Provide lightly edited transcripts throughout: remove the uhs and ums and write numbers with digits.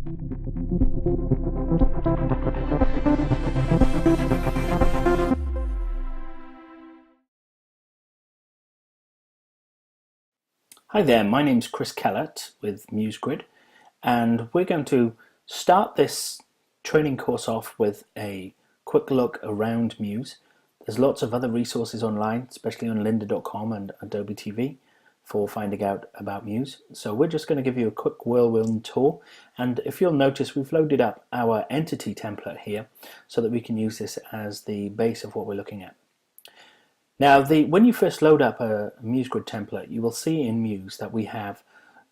Hi there, my name's Chris Kellett with Muse Grid, and we're going to start this training course off with a quick look around Muse. There's lots of other resources online, especially on lynda.com and Adobe TV, for finding out about Muse. So we're just going to give you a quick whirlwind tour, and if you'll notice, we've loaded up our entity template here so that we can use this as the base of what we're looking at. Now, when you first load up a Muse Grid template, you will see in Muse that we have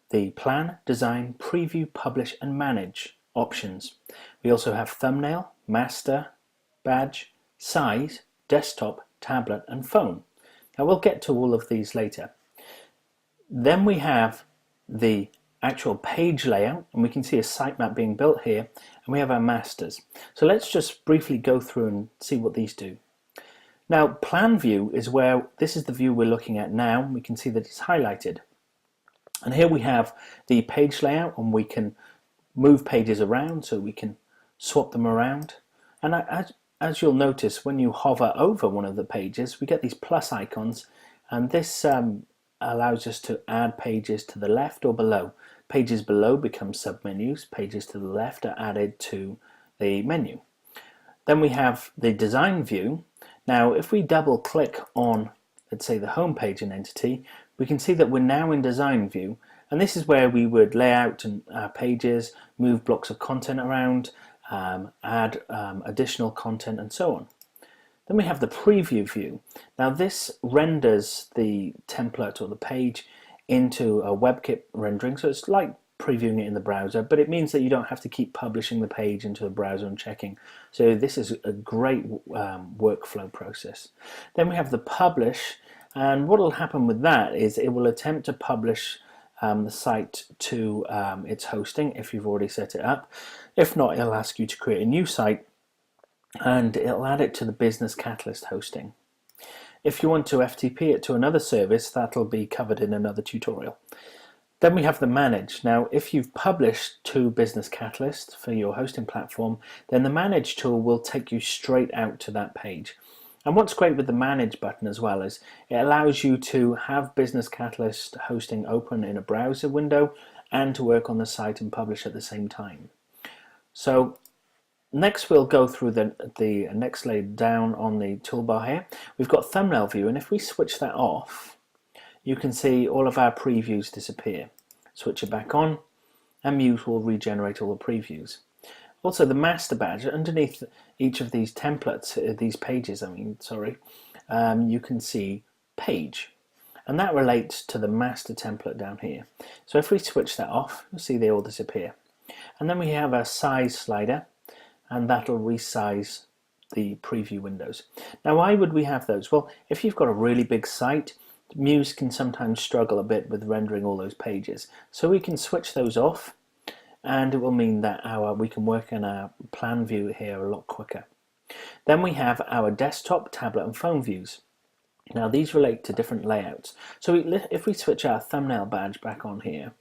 the plan, design, preview, publish, and manage options. We also have thumbnail, master, badge, size, desktop, tablet, and phone. Now, we'll get to all of these later. Then we have the actual page layout, and we can see a sitemap being built here, and we have our masters. So let's just briefly go through and see what these do. Now, plan view is where this is the view we're looking at now. We can see that it's highlighted. And here we have the page layout, and we can move pages around, so we can swap them around. And as you'll notice, when you hover over one of the pages, we get these plus icons, and this allows us to add pages to the left or below. Pages below become submenus, pages to the left are added to the menu. Then we have the design view. Now, if we double click on, let's say, the home page in Entity, we can see that we're now in design view, and this is where we would lay out pages, move blocks of content around, add additional content, and so on. Then we have the preview view. Now, this renders the template or the page into a WebKit rendering, so it's like previewing it in the browser, but it means that you don't have to keep publishing the page into the browser and checking. So this is a great workflow process. Then we have the publish, and what will happen with that is it will attempt to publish the site to its hosting if you've already set it up. If not, it'll ask you to create a new site, and it'll add it to the Business Catalyst hosting. If you want to FTP it to another service, that'll be covered in another tutorial. Then we have the manage. Now, if you've published to Business Catalyst for your hosting platform, then the manage tool will take you straight out to that page. And what's great with the manage button as well is it allows you to have Business Catalyst hosting open in a browser window and to work on the site and publish at the same time. So next we'll go through the next layer down on the toolbar here. We've got thumbnail view, and if we switch that off, you can see all of our previews disappear. Switch it back on, and Muse will regenerate all the previews. Also, the master badge, underneath each of these templates, these pages, you can see page, and that relates to the master template down here. So if we switch that off, you'll see they all disappear. And then we have a size slider, and that'll resize the preview windows. Now, why would we have those? Well, if you've got a really big site, Muse can sometimes struggle a bit with rendering all those pages. So we can switch those off, and it will mean that we can work in our plan view here a lot quicker. Then we have our desktop, tablet, and phone views. Now, these relate to different layouts. So if we switch our thumbnail badge back on here,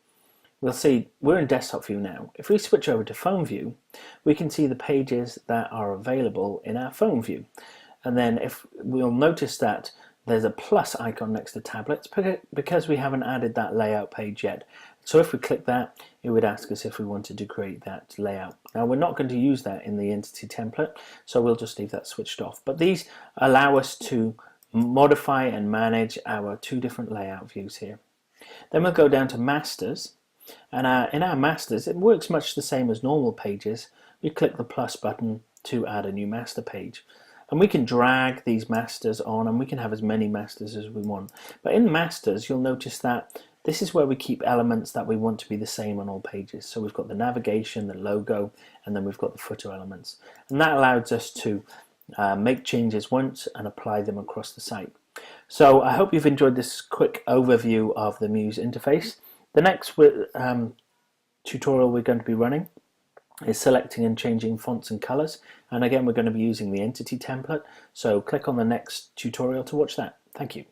we'll see we're in desktop view now. If we switch over to phone view, we can see the pages that are available in our phone view. And then if we'll notice that there's a plus icon next to tablets because we haven't added that layout page yet. So if we click that, it would ask us if we wanted to create that layout. Now, we're not going to use that in the entity template, so we'll just leave that switched off. But these allow us to modify and manage our two different layout views here. Then we'll go down to masters, and in our masters, it works much the same as normal pages. We click the plus button to add a new master page. And we can drag these masters on, and we can have as many masters as we want. But in masters, you'll notice that this is where we keep elements that we want to be the same on all pages. So we've got the navigation, the logo, and then we've got the footer elements. And that allows us to make changes once and apply them across the site. So I hope you've enjoyed this quick overview of the Muse interface. The next tutorial we're going to be running is selecting and changing fonts and colors, and again we're going to be using the entity template, so click on the next tutorial to watch that. Thank you.